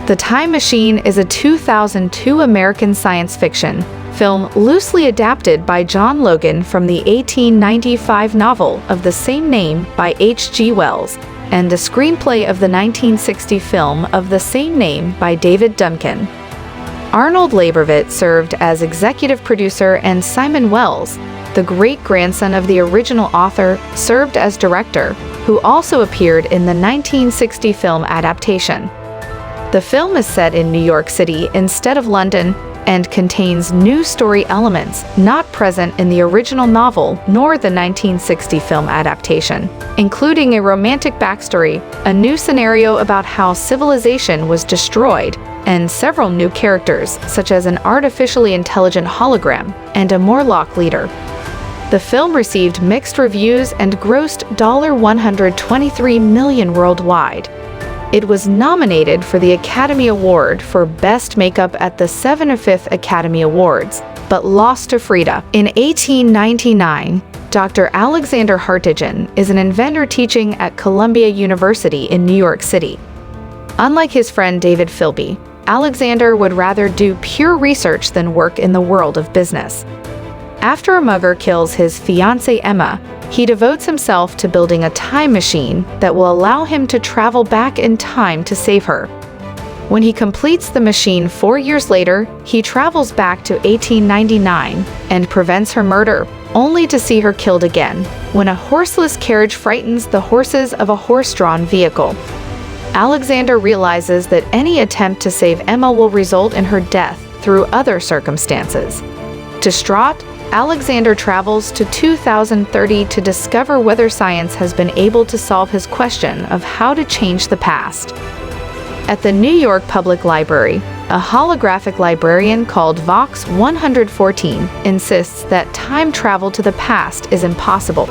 The Time Machine is a 2002 American science fiction film loosely adapted by John Logan from the 1895 novel of the same name by H.G. Wells and the screenplay of the 1960 film of the same name by David Duncan. Arnold Leibovit served as executive producer and Simon Wells, the great-grandson of the original author, served as director, who also appeared in the 1960 film adaptation. The film is set in New York City instead of London and contains new story elements not present in the original novel nor the 1960 film adaptation, including a romantic backstory, a new scenario about how civilization was destroyed, and several new characters such as an artificially intelligent hologram and a Morlock leader. The film received mixed reviews and grossed $123 million worldwide. It was nominated for the Academy Award for Best Makeup at the 75th Academy Awards, but lost to Frida. In 1899, Dr. Alexander Hartigan is an inventor teaching at Columbia University in New York City. Unlike his friend David Philby, Alexander would rather do pure research than work in the world of business. After a mugger kills his fiancée Emma, he devotes himself to building a time machine that will allow him to travel back in time to save her. When he completes the machine 4 years later, he travels back to 1899 and prevents her murder, only to see her killed again, when a horseless carriage frightens the horses of a horse-drawn vehicle. Alexander realizes that any attempt to save Emma will result in her death through other circumstances. Distraught, Alexander travels to 2030 to discover whether science has been able to solve his question of how to change the past. At the New York Public Library, a holographic librarian called Vox 114 insists that time travel to the past is impossible.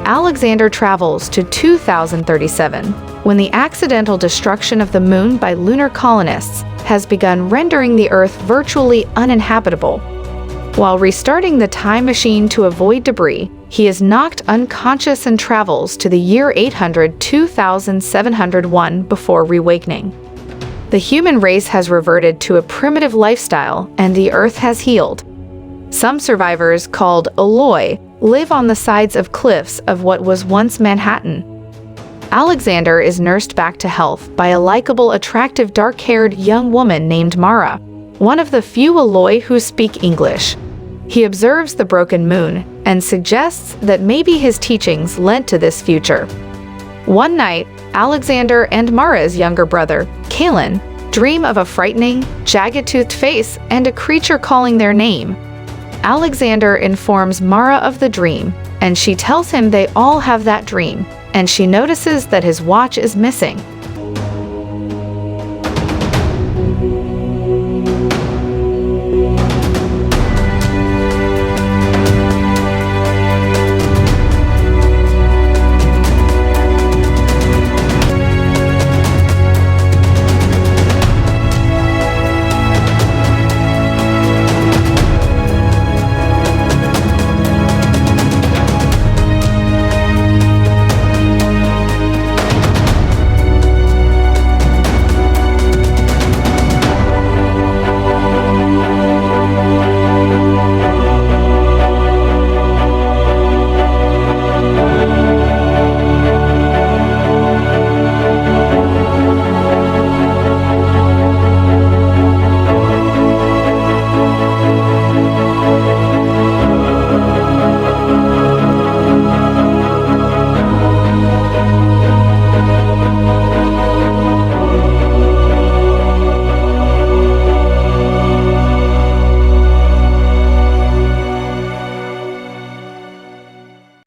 Alexander travels to 2037, when the accidental destruction of the moon by lunar colonists has begun rendering the Earth virtually uninhabitable. While restarting the time machine to avoid debris, he is knocked unconscious and travels to the year 800 2701 before reawakening. The human race has reverted to a primitive lifestyle and the Earth has healed. Some survivors, called Eloi, live on the sides of cliffs of what was once Manhattan. Alexander is nursed back to health by a likable, attractive, dark-haired young woman named Mara, one of the few Eloi who speak English. He observes the broken moon and suggests that maybe his teachings led to this future. One night, Alexander and Mara's younger brother, Kalen, dream of a frightening, jagged-toothed face and a creature calling their name. Alexander informs Mara of the dream, and she tells him they all have that dream, and she notices that his watch is missing.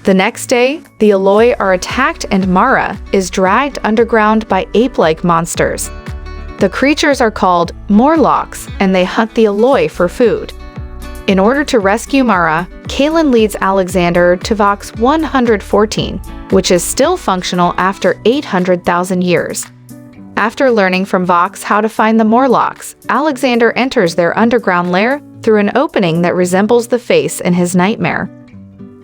The next day, the Eloi are attacked and Mara is dragged underground by ape-like monsters. The creatures are called Morlocks, and they hunt the Eloi for food. In order to rescue Mara, Kaylin leads Alexander to Vox 114, which is still functional after 800,000 years. After learning from Vox how to find the Morlocks, Alexander enters their underground lair through an opening that resembles the face in his nightmare.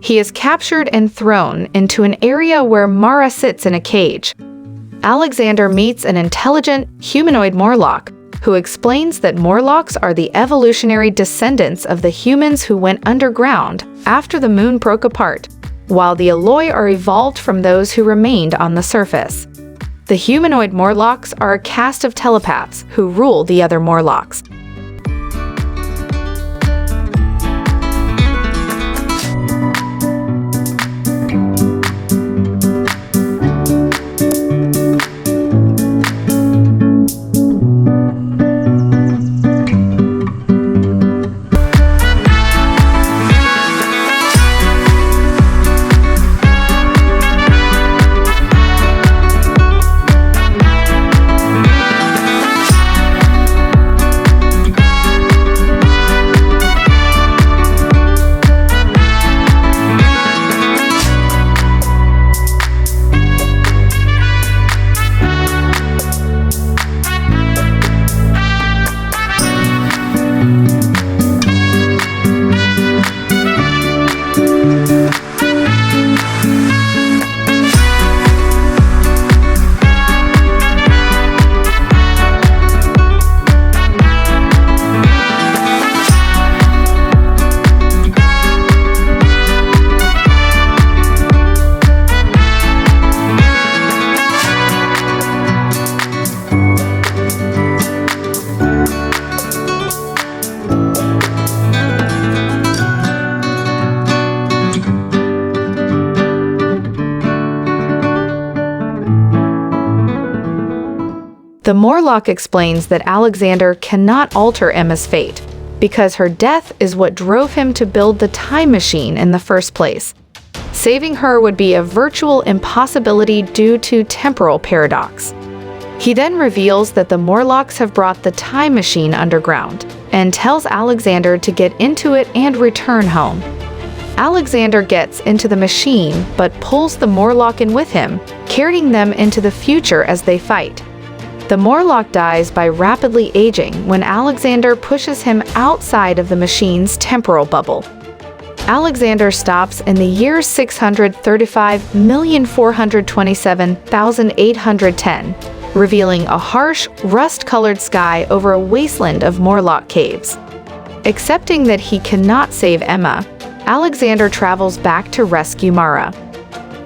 He is captured and thrown into an area where Mara sits in a cage. Alexander meets an intelligent, humanoid Morlock, who explains that Morlocks are the evolutionary descendants of the humans who went underground after the moon broke apart, while the Eloi are evolved from those who remained on the surface. The humanoid Morlocks are a caste of telepaths who rule the other Morlocks. The Morlock explains that Alexander cannot alter Emma's fate, because her death is what drove him to build the time machine in the first place. Saving her would be a virtual impossibility due to temporal paradox. He then reveals that the Morlocks have brought the time machine underground, and tells Alexander to get into it and return home. Alexander gets into the machine, but pulls the Morlock in with him, carrying them into the future as they fight. The Morlock dies by rapidly aging when Alexander pushes him outside of the machine's temporal bubble. Alexander stops in the year 635,427,810, revealing a harsh, rust-colored sky over a wasteland of Morlock caves. Accepting that he cannot save Emma, Alexander travels back to rescue Mara.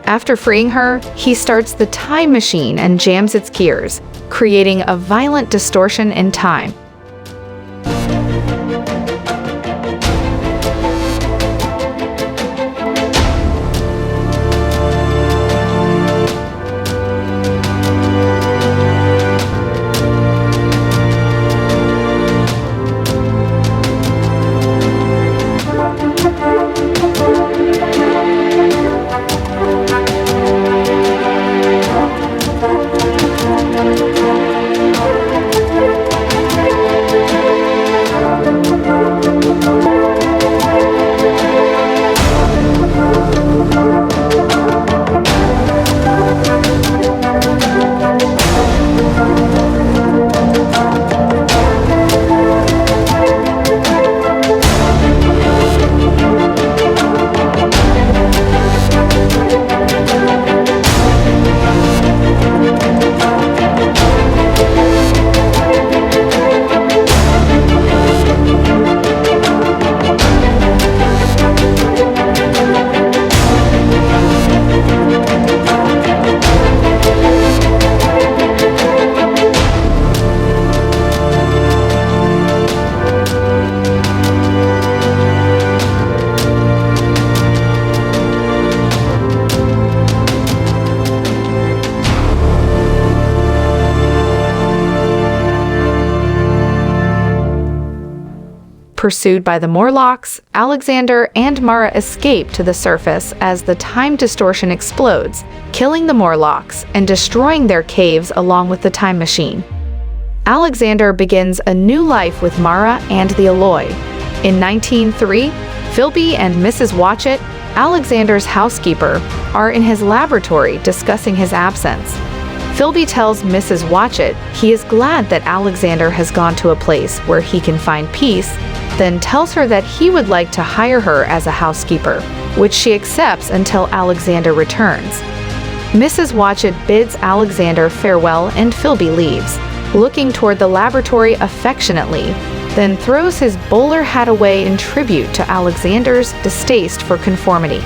After freeing her, he starts the time machine and jams its gears, creating a violent distortion in time. Pursued by the Morlocks, Alexander and Mara escape to the surface as the time distortion explodes, killing the Morlocks and destroying their caves along with the time machine. Alexander begins a new life with Mara and the Alloy. In 1903, Philby and Mrs. Watchett, Alexander's housekeeper, are in his laboratory discussing his absence. Philby tells Mrs. Watchett he is glad that Alexander has gone to a place where he can find peace, then tells her that he would like to hire her as a housekeeper, which she accepts until Alexander returns. Mrs. Watchett bids Alexander farewell and Philby leaves, looking toward the laboratory affectionately, then throws his bowler hat away in tribute to Alexander's distaste for conformity.